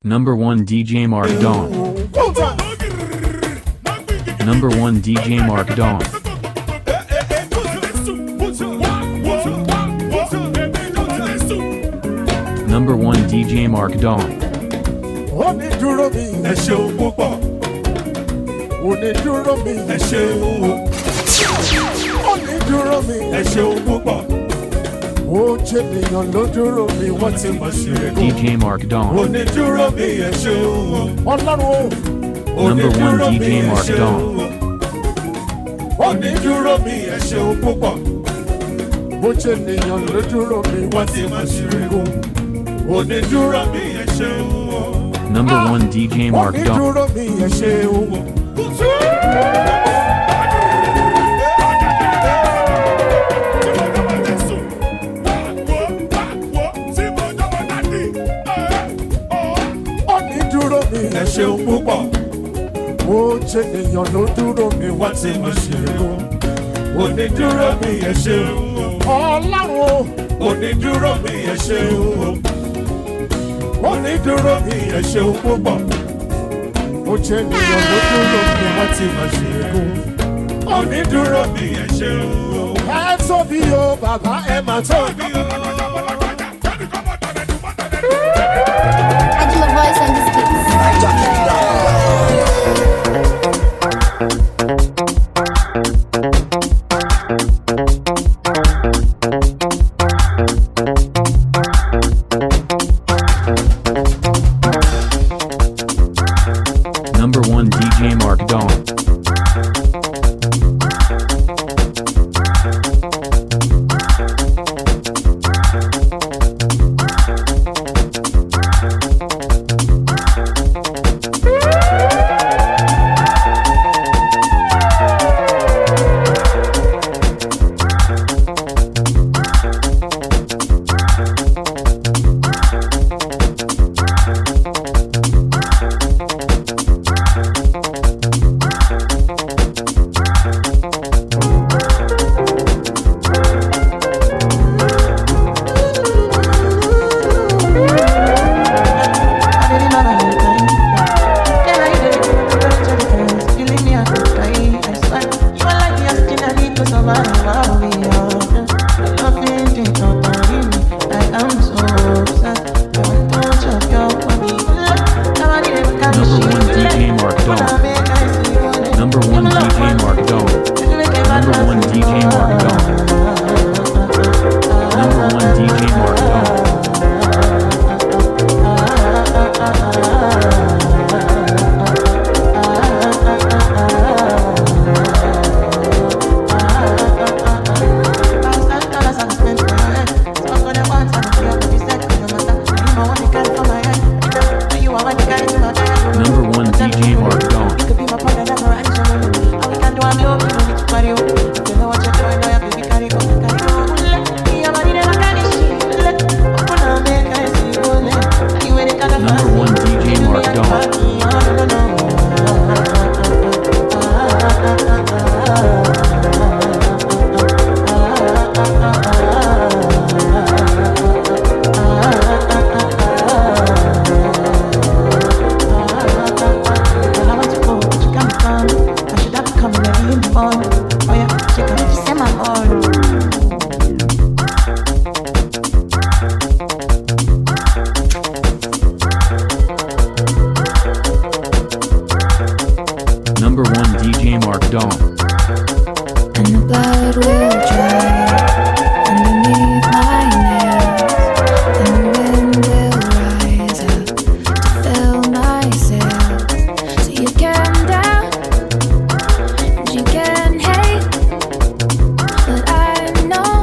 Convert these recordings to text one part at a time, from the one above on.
Number 1 DJ Mark Dawn. Number 1 DJ Mark Dawn. Number 1 DJ Mark Dawn. Onídúró mi ẹ ṣeun púpọ̀. Onídúró mi ẹ ṣeun. Onídúró mi ẹ ṣeun púpọ̀. Ó jẹ́ ènìyàn ló dúró mi wọ́n ti mọ̀ sí rẹ̀. DJ Mark Dawn. Onídúró mi ẹ ṣeun. Ọlọ́run o. Number 1 DJ Mark Dawn. Onídúró mi ẹ ṣeun púpọ̀. Ó jẹ́ ènìyàn ló dúró mi wọ́n ti mọ̀ sí rẹ̀. Onídúró mi ẹ ṣeun. Number 1 DJ Mark Dawn. Onídúró mi ẹ ṣeun. Onídúró mi ẹ ṣeun púpọ̀. Ó jẹ́ ènìyàn ló dúró mi wá tí mo ṣe o. Onídúró mi ẹ ṣeun. Ọlọ́run o. Onídúró mi ẹ ṣeun. Onídúró mi ẹ ṣeun púpọ̀. Ó jẹ́ ènìyàn ló dúró mi wá tí mo ṣe o. Onídúró mi ẹ ṣeun. Ẹ tóbi o bàbá ẹ máa tóbi o. I do a voice on this beat. Number 1 DJ Mark Dawn. Number 1 DJ Mark Dawn. Number 1 DJ Mark Dawn. Number 1 DJ Mark Dawn. Number 1 DJ Mark Dawn. Number 1 DJ Mark Dawn. Number 1 DJ Mark Dawn. And the blood will dry underneath my nails, and the wind will rise up to fill my sails. So you can doubt and you can hate, but I know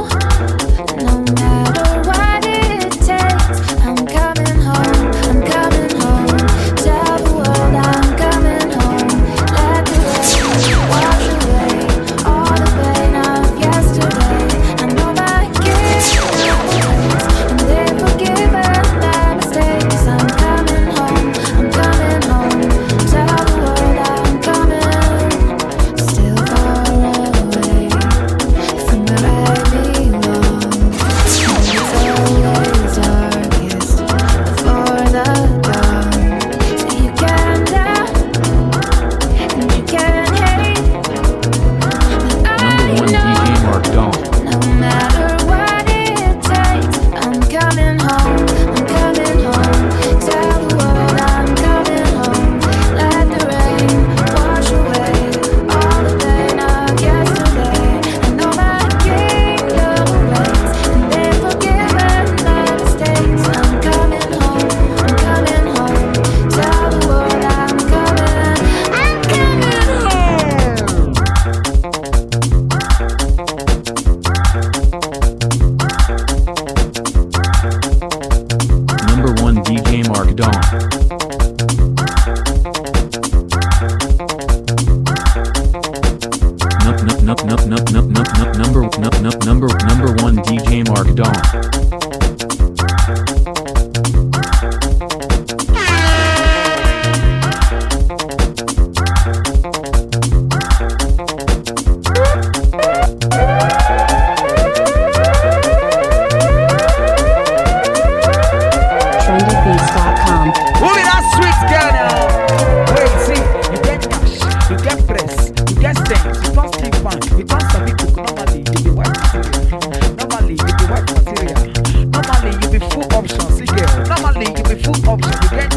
no matter what it takes, I'm coming home, I'm coming home. Tell the world I'm coming home. Let the waves wash away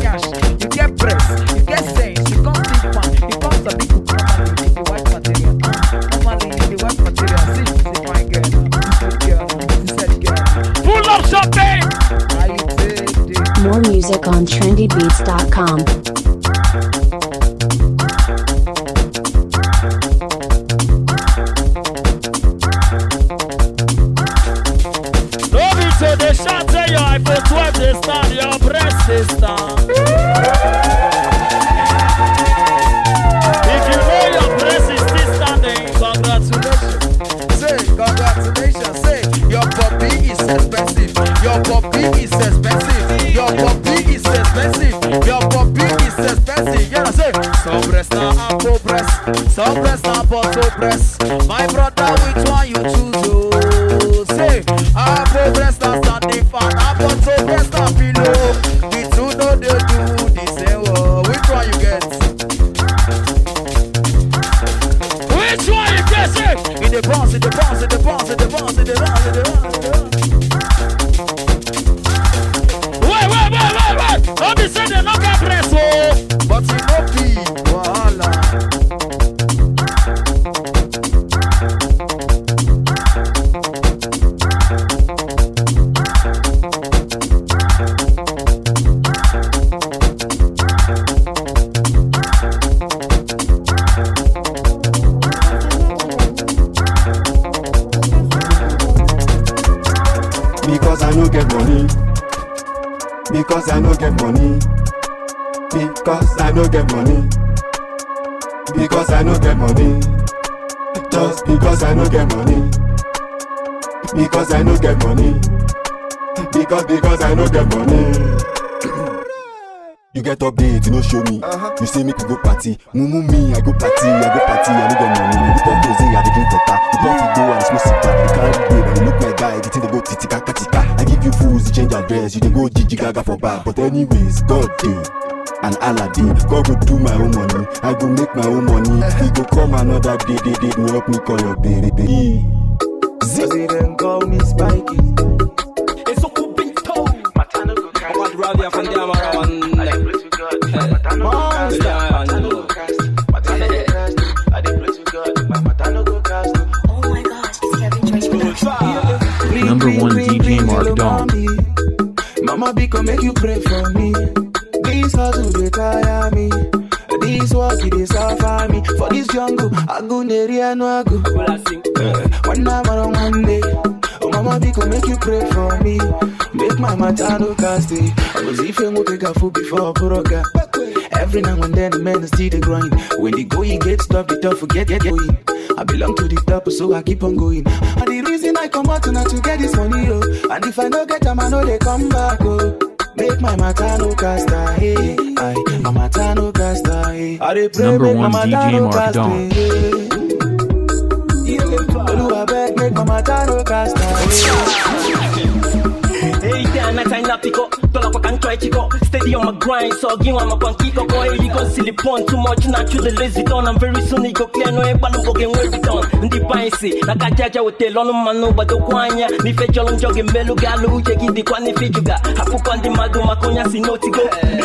nyash, you get breast, you get sense, you can't think man, you can't sabi cook normally in the white material. Normally in the white material, see fine girl, good girl, said girl. Full of champagne. How you take it? More music on trendybeats.com. So they shot say your iPhone 12 they stand, your breast they stand. If you know your breast is still standing, congratulations. Say congratulations, say your puppy is expensive, your puppy is expensive, your puppy is expensive, your puppy is expensive. Yeah, say some breast now apple breast, some breast now bottle breast. My brother, which one you choose? Oh, say apple breast now standing fan, apple breast now below. The two know they do the same. Oh, which one you get? Which one you get, say? In the bounce, in the bounce, in the bounce, in the bounce, in the bounce, in the bounce. Wait. Don't be saying they no get breast, oh. But it no be wahala. Because I no get money. Because I no get money. Because I no get money. Because I no get money. Just because I no get money. Because I no get money. Because I no get money. You get update, you no show me. You say make you go party. Mumu me, I go party, I no get money. You talk crazy, I dey drink water. You talk to go and smoke cigar. You carry babe and you look my guy, the thing they go titika katika. I give you fools, you change address, you dey go Gigi Gaga for bar. But anyways, God dey and Allah dey. God go do my own money, I go make my own money. He go come another day, go help me call your baby. They then call me Spiky. It's so cool, big toe. Matano go cast. What rally up and down around. I dey pray to God. Matano go cast. Matano go cast. Matano go cast. I dey pray to God. My Matano go cast. Oh my gosh, it's Kevin Joyce. Number one DJ Mark Dawn. Mama Biko make you pray for me. This hustle they tire me. This work it is suffer me. For this jungle, I go near no I go. One night on one day. Oh Mama Biko make you pray for me. Make my Matano cast it. I was even take a food before Poroga. Every now and then the men still the grind. When the going gets tough, the tough forget going. I belong to the top, so I keep on going. And the reason I come out now to get this money, oh. And if I no get them, I know they come back, oh. Make my Matano casta, hey, aye. My Matano casta, hey. I dey pray, Number make one my DJ Matano Mark casta, Dawn. hey. Oluwa beg, make my Matano casta, Hey, damn, I time up, pick up. Dollar for can try chico. Steady on my grind, so give one my punky coco. Hey, you go silly pon too much, not you the lazy done. And very soon you go clear no a balloon book and where we done. And the pine see, like a jaja with the long man, no, but the quanya. Me fetch all jogging melu galu, jacking the quani figuga. I put on the madu maconia, see no to go.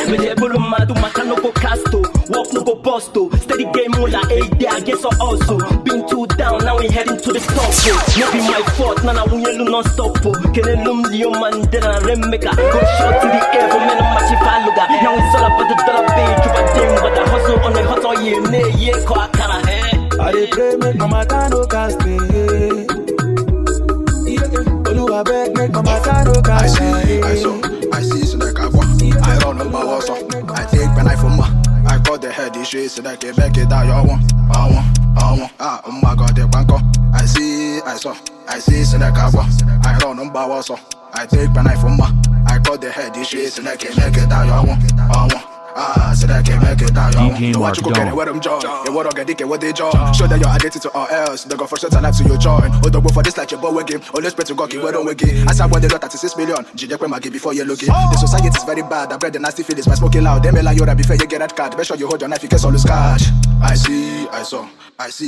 With the bulu madu macano go casto. Walk no go busto. Steady game mula, hey, there, I guess also. Been too down, now we heading to the top. No be my fault, nana unyelu non stop. Can a lum leo man, then I remeka. Go short to the air, but men of Machifaluga. Now it's all about the dollar page, you got them, but I hustle on the hustle, yeah, call a cara, eh? I dey pray, make my Matano cast, hey. Oluwa beg, make my Matano cast, hey. I see, so like I want. I run on my walls, I take my knife from my. I got the head, this shit, so that I make it down, I want. Ah, oh my God, the banco. I see, so like I want. I run on my walls, I take my knife from my. I got the head, this shit, so that I can make it down, I want. Ah, so that I can make it down, I want. No, what you go get it, what I'm joy. You want to get it, what they joy. Show that you're addicted to all else. They go for sure, life to your joy. Oh, don't go for this like your boy game. Always pray to God, keep word on wiki. I said, what they got 36 million. GJ Magi before you look it. The society is very bad. I bred the nasty feelings by smoking loud. They may lie you before you get that card. Make sure you hold your knife, you can always cash. I see,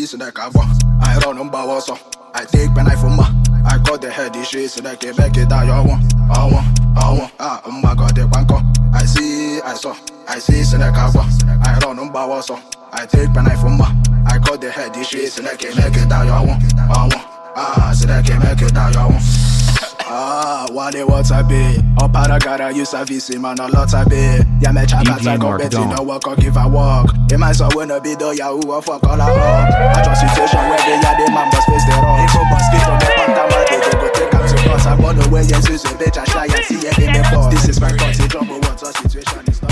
so that I want. I run on my walls, I take my knife from my. I got the head, this shit, so that I can make it down, I want. my God, the banco. I see, Senekawa. I run on Bawaso. I take my knife from I cut the head, this shit, and I can make it down your one. So that can make it down your one. What they want to be? Oh, Paragara, you service him and a lot of be. Yeah, me chat I go bet in no work or give a walk. He might so wanna be the Yahoo for color up. I just situation where they are the members face the wrong. If you must get on the pantama, they go take up to cross. I want the way yes, is a bitch, I shy and see it in the boss. This is my country, trouble, what's our situation is not.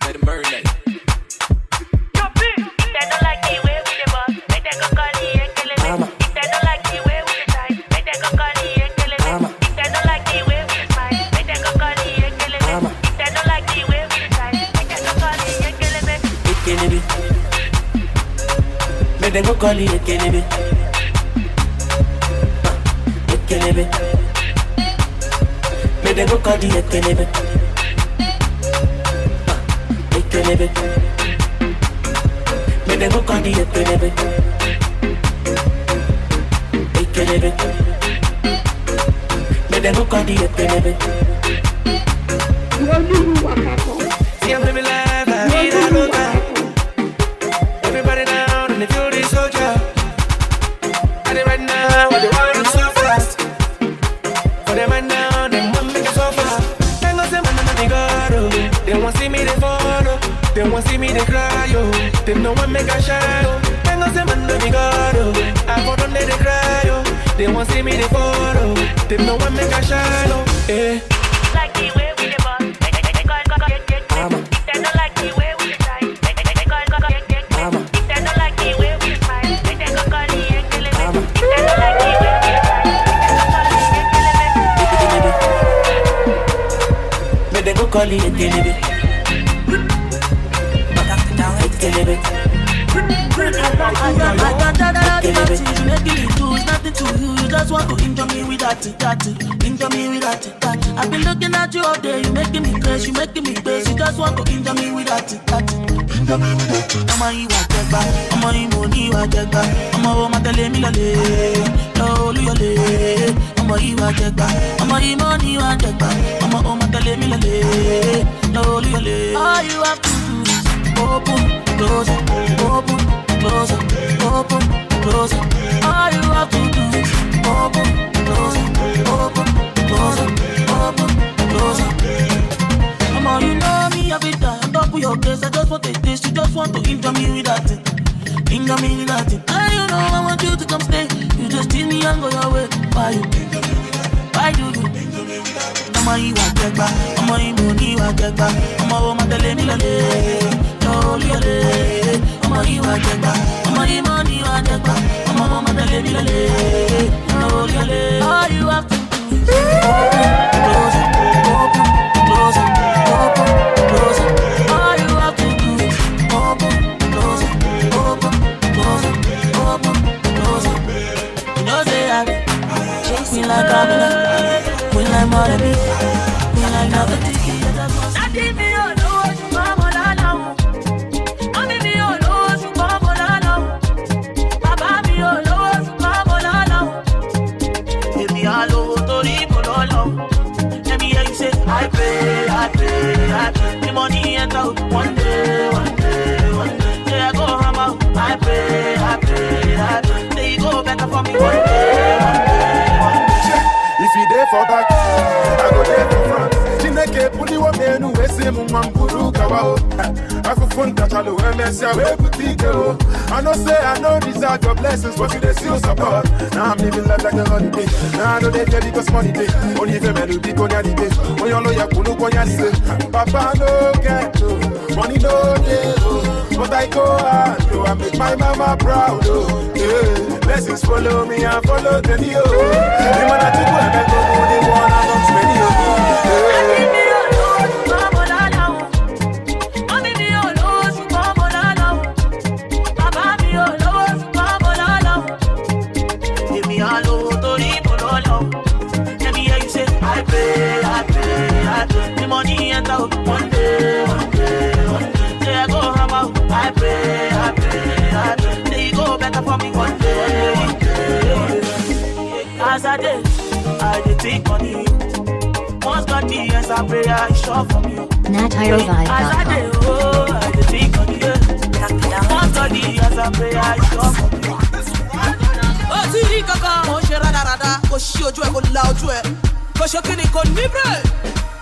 Let them burn it. They go call it Ekelebe. Ekelebe. Me they go call it Ekelebe. Ekelebe. Me they go call it Ekelebe. Ekelebe. Me they go call it Ekelebe. Siempre me la vida loca. Everybody down in the field. They want see me they cry, yo. They no one make a shine, yo. They no say man no me God, oh. I for them they cry, yo. They want see me they follow. They no one make a shine, yo. Eh. Like the way we the boss. They don't like the way we the time. They don't like the way we the smile. They go call the Ekelebe. They don't like the way we the time. They go call the Ekelebe. Nothing to you, you just want to injure me with that. Injure me with that. I've been looking at you all day, you making me crazy, you making me crazy. You just want to injure me with that. Injure me with that. I'ma you wa jegba, I'ma you money wa jegba, I'ma wo ma tele mi lole, lole lole. I'ma you wa jegba, I'ma you money wa jegba, I'ma wo ma tele mi lole, lole lole. All you have to do is open, close, open, close, open, close. All you have to do is open, close, open, close, open, close. Come on, you know me every time. On top of your case, I just want to taste. You just want to injure me with that thing. Injure me with that thing. And you know I want you to come stay. You just tease me and go your way. Why you? Why do you? I'ma you wa jegba, I'ma you money wa jegba, I'ma wo ma tele mi lole, lole lole. I'ma you wa jegba, I'ma you money wa jegba, I'ma wo ma tele mi lole, lole lole. All you have to do is open, close, open, close, open, close. All you have to do is open, close, open, close, open, close. You know say I chase me like I'm in we like more than me, we like nothing to give. Daddy me oh no, you come on now. Mommy me oh no, you come on now. Papa me oh no, you come on now. Baby all over to the pololo. Let me hear you say I pay. The money enter out one day. Say I go hammer, I pay. Say you go better for me one day. If you there for back, I go there for front. Chineke puli wa menu wese mwampuru kawa. I for fun tachalo MSA we boutique. I know say I know these are your blessings, but you they still support. Now I'm living life like a holiday. Now I know they tell you cause money day. Only if me do big on your day. When you know your kulu kwa yase. Papa no get to, money no day. But I go hard, I make my mama proud. Yeah. Blessings follow me and follow the new. The man I took when I go to the one and not many of you. The money enter out one day. Say I go hammer, I pay. Say you go better for me one day. As I did, I did take money. as I pray, I shop for me. NatIrovibe.com. As I dey oh, I dey think on the earth. As I pray, I shop for me. Ó ti rí kankan, mo ṣe rádaràda, kò ṣí ojú ẹ̀, kò la ojú ẹ̀, kò ṣe kíni, kò ní break.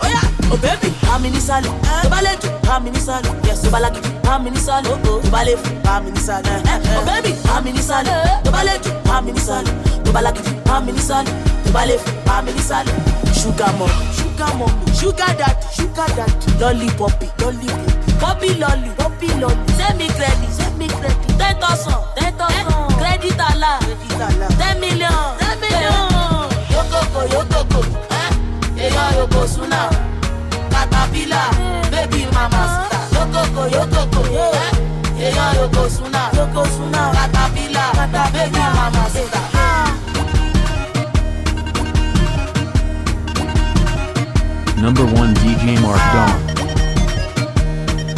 Oya, oh baby, I'm in Sally. To ballet, I'm in Sally. Yes, to ballet, I'm in Sally. Oh, to ballet, I'm in Sally. Oh baby, I'm in Sally. To ballet, I'm in Sally. To ballet, I'm in Sally. To ballet, I'm in Sally. Sugar mom, sugar daddy, lollipoppy, poppy lolly, send me credit, 10,000, credit ala, 10 million, yoko, yoko suna, caterpillar, baby mama sita, yoko, yoko suna, caterpillar, baby mama sita. Number 1 DJ Mark Dawn.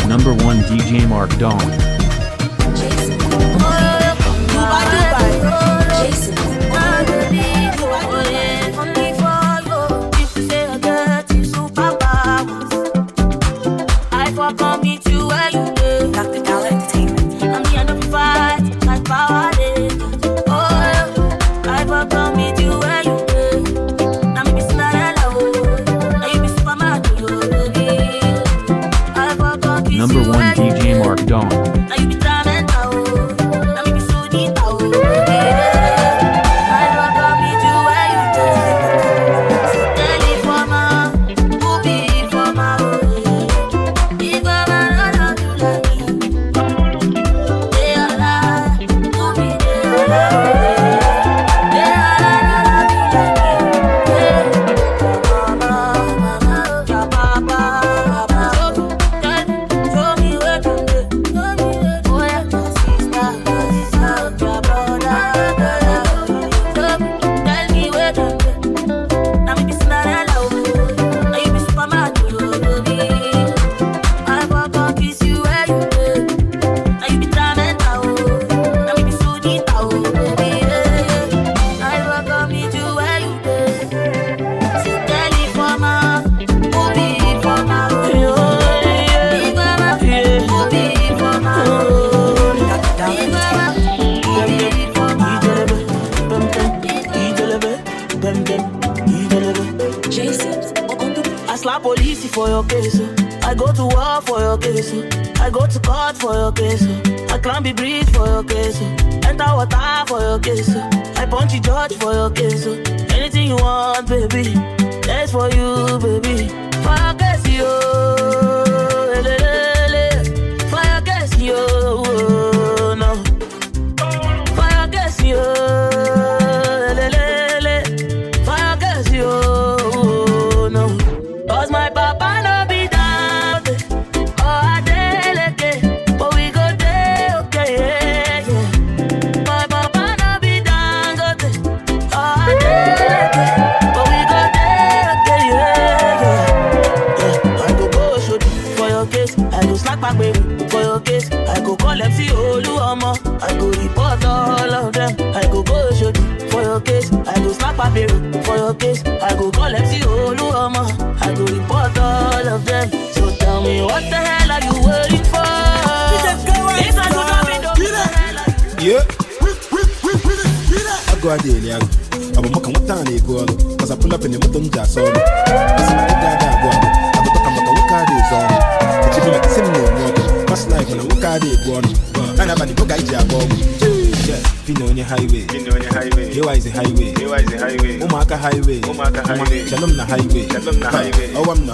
Number 1 DJ Mark Dawn. Jason. Only for you. If you say I get you superpowers, I forgot me to where you live. Dr. Dollar Entertainment. I'm the end of the fight, like power day. Oh, I forgot me to where you live. Now me be Cinderella, now you be Superman, I forgot you. Number 1 DJ Mark Dawn. Now you be Diamond, now me be Sudita, police for your case. I go to war for your case. I go to court for your case. I climb the bridge for your case. Enter water for your case. I punch the judge for your case. Anything you want, baby, that's for you, baby. For your case, yo. For your case, yo. No. For your case, yo. For your case, yo. No. Cause my papa no be down, oh I delicate, but we go there, okay, yeah, yeah. My papa no be down, oh I delicate, but we go there, okay, yeah, yeah, yeah. I go shoot for your case, I go slack back baby for your case, I go call MC Oluomo, I go report all of them, I go shoot for your case, I go slack back baby for your case, I go call MC Oluomo. I go report all of them. So tell me what the hell are you waiting for? If I do not be done, yeah. I go a daily. I'm a mock and tiny go because I pull up in the bottom jas on. I see my dad go. I go come up and look at it on. But you feel like similar past life when I look at it on. And I've been the guy job. Yeah, Pino on your highway. Here is the highway. Umaka highway. Shalom na highway. Oh, I'm the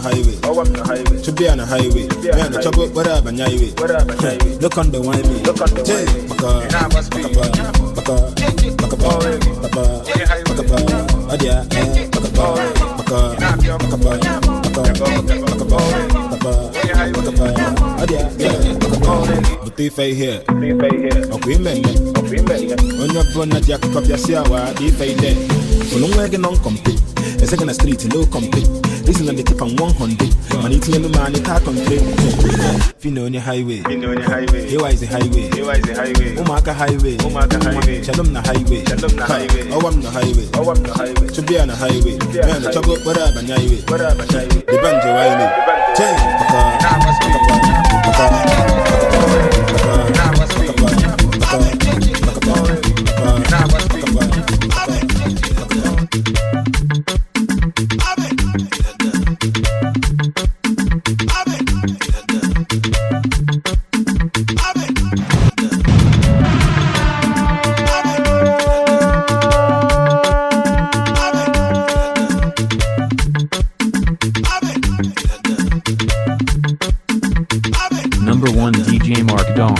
highway. To be on a highway. Man, the trouble, whatever, highway. Look on the wine. But if I hear, okay, men, on your brother, Jack, Papa, Siawa, if I did, for no wagon on compete. A second a street, no complaint. Listen on the tip and 100. Man, it's in the man, it can't complain. Fino on your highway. Here is the highway. Omaka highway. Shalom na highway. Oh, I'm the highway. To be on a highway. Man, the trouble, whatever, and highway. The banjo highway. Number 1 DJ Mark Dawn.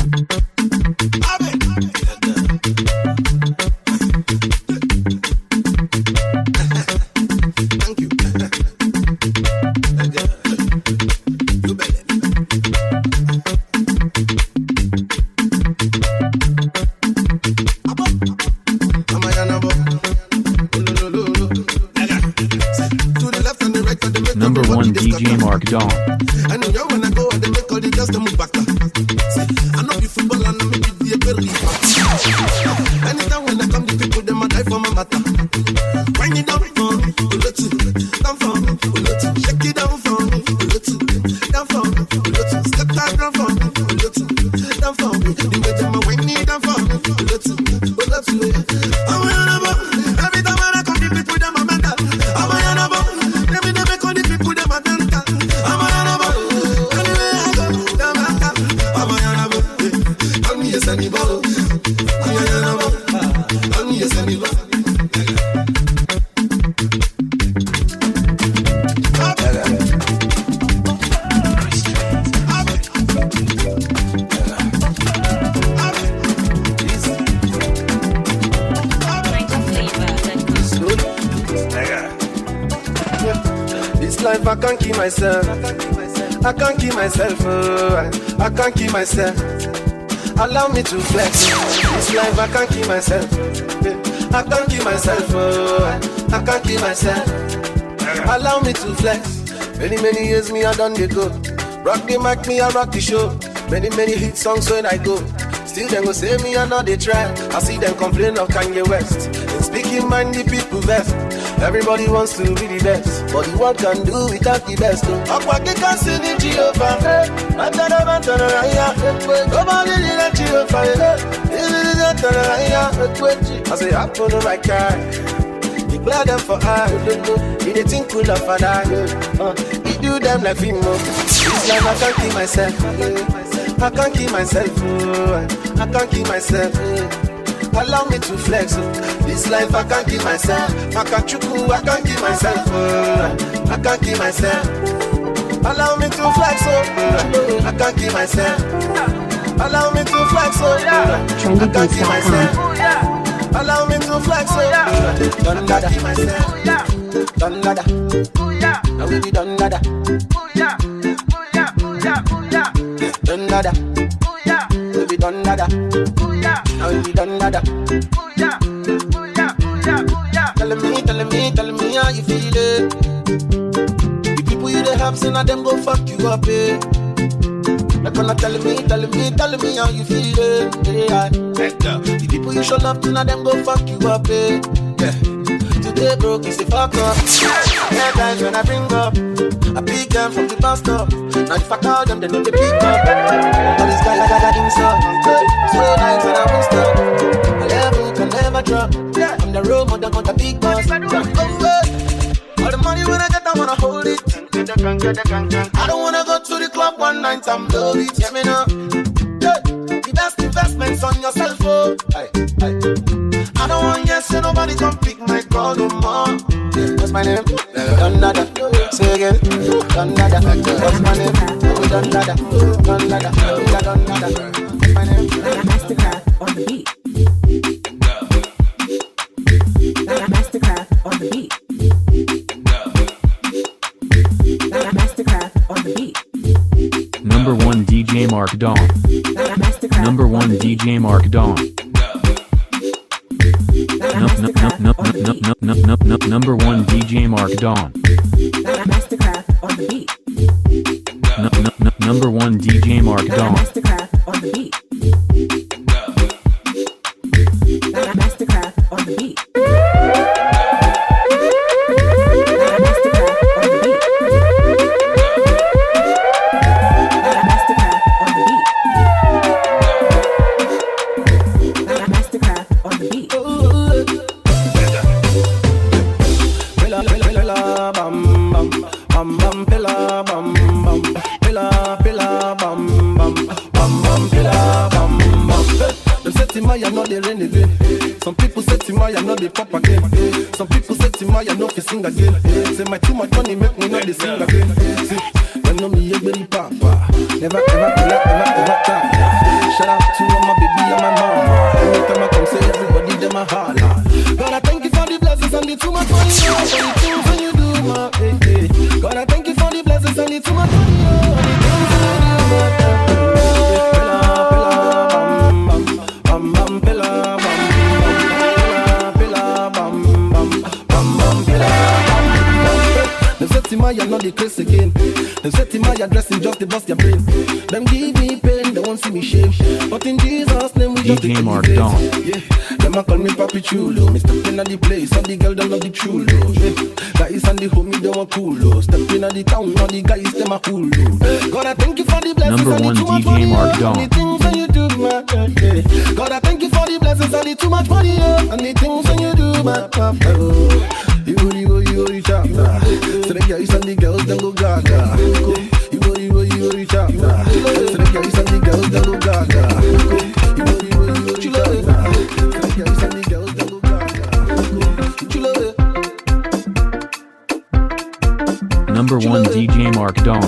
Number 1 DJ Mark Dawn. And you when I go, they make all the girls to move back. See, I know the football and I make it be a very anytime when I come, the people them a die for my matter. Wind it down for me, down for me, shake it down for me, down for me, step that down for me, down for me. The way them a wind it down for me, I'm a number. Every time when I come, the people them a mental. I'm a number. Every time I come, the people them a mental. I'm a number. Anyway I go, them a mental. I'm a number. Tell me yes anybody. I'm a number. Tell me yes anybody. Life I can't keep myself. I can't keep myself. I can't keep myself. Allow me to flex. This life I can't keep myself. I can't keep myself. I can't keep myself. Allow me to flex. Many years me I done the go. Rock the mic, me I rock the show. Many hit songs when I go. Still them go say me I know they try. I see them complain of Kanye West. And speaking mind the people best. Everybody wants to be the best, but the world can do without the best. Akwaki can see the Jehovah. Nobody did that Jehovah. I say, I put on my car. Declare them for I. Did they think cool of an eye? He do them like him. This life I can't keep myself. I can't keep myself. I can't keep myself. Allow me to flex. This life I can't keep myself. I can't keep myself. I can't keep myself. Allow me to flex. I can't keep myself. Allow me to flex. I can't keep myself. Allow me to flex. Done nada. Done nada. Now we be done nada. Done nada. We be done nada. Now we done nada. Tell me how you feel it. The people you dey have, some of them go fuck you up, eh. Like gonna tell me how you feel it. Yeah. The people you show love to, now them go fuck you up, eh. Yeah. Today broke is a fuck up. Yeah, times when I bring up, I pick them from the bus stop. Now if I call them, they know they pick up. All these guys I got insult. So nice when I won't stop. My level can never drop. I'm the role model, got the big boss. All the money when I get, I wanna hold it. I don't wanna go to the club one night and blow it. Yeah, me know. The best investments on yourself, oh. I don't want yes, so nobody come pick my call no more. What's my name? Done nada. Say again. Done nada. What's my name? Done nada. Done nada. Done nada. What's my name? Mastercraft on the beat. Mastercraft on the beat. Mastercraft on the beat. Number 1 DJ Mark Dawn. Number 1 DJ Mark Dawn. Number 1 DJ Mark Dawn. Mastercraft on the beat. Number 1 DJ Mark Dawn. Mastercraft on the beat. Mastercraft on the beat. Some people say Timaya know they pop again. Some people say Timaya know fi sing again. Say my too much money make me know they sing again. See, you know me every papa. Never ever tap. Shout out to all my baby and my mama. Anytime I come say everybody them a holla. God I thank you for the blessings and the too much money. For the things when you do my hey. God I thank you for the blessings and the too much money. And the things when you do my Timaya not the case again. Them say Timaya dressing just to bust your brain. Them give me pain, they won't see me shame. But in Jesus' name we just DJ Mark Dawn. Yeah, them a call me Papi Chulo. Mr. Pin at the place, and the girl them love the chulo. Yeah, guys and the homie they want cool. Step in at the town, all the guys them a cool. God I thank you for the blessings. Number 1 DJ Mark Dawn. And the things when you do my yeah. God I thank you for the blessings and the too much money. And the things when you do my papa. You chapter. So the guys and the girls then go gaga. You reach out. So the guys and the girls then go gaga. You reach out. So the guys and the girls then go gaga. Number 1 DJ Mark Dawn.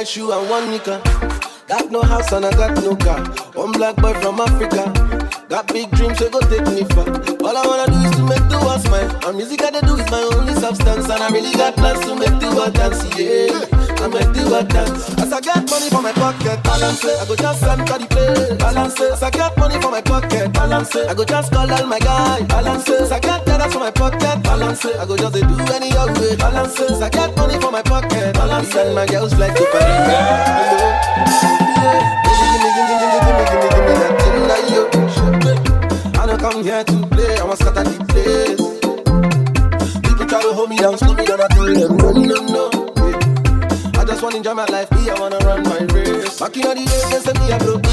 Shoe and one nika. Got no house and I got no car. One black boy from Africa. Got big dreams, so go take me far. All I wanna do is to make the world smile. And music I do is my only substance. And I really got plans to make the world dance, yeah. I make the world dance. As I get money from my pocket, balance it. I go just enter the place, balance it. As I get money from my pocket, balance it. I go just call all my guys, balance it. As I get dollars from my pocket, balance it. I go just do any other way, balance it. As I get money from my pocket, balance it. And my girls fly to Paris. Give me that thing that you I don't come here to play, I must scatter the place. People try to hold me down, slow me down, I tell them no. I just wanna enjoy my life, me, I wanna run my race. Back in the days, they say me a broke.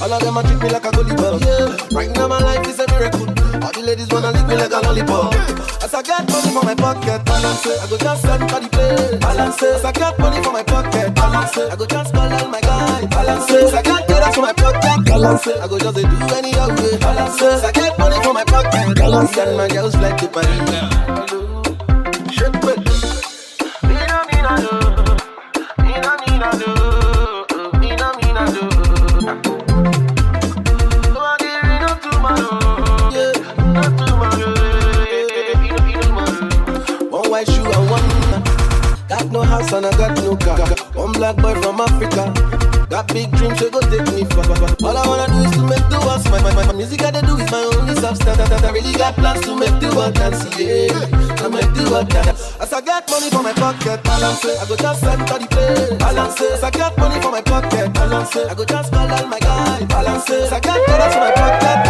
All of them a treat me like a goalie ball. Yeah. Right now my life is a miracle. All the ladies wanna lick me like a lollipop. As I get money from my pocket, balance it. I go just enter the place, balance it. As I get money from my pocket, balance it. I go just call all my guys, balance it. As I get dollars from my pocket, balance it. I go just do any other way, balance it. As I get money from my pocket, balance it. And my girls fly to Paris. Shit, wait. One white shoe and one got no house and I got no car. One black boy from Africa. Got big dreams, so go take me far. All I wanna do is to make the world smile. My music I do is my only substance. I really got plans to make the world dance, yeah. I make the world dance. As I get money from my pocket, balance it. I go just enter the place, balance it. As I get money from my pocket, balance it. I go just call all my guys, balance it. As I get dollars from my pocket,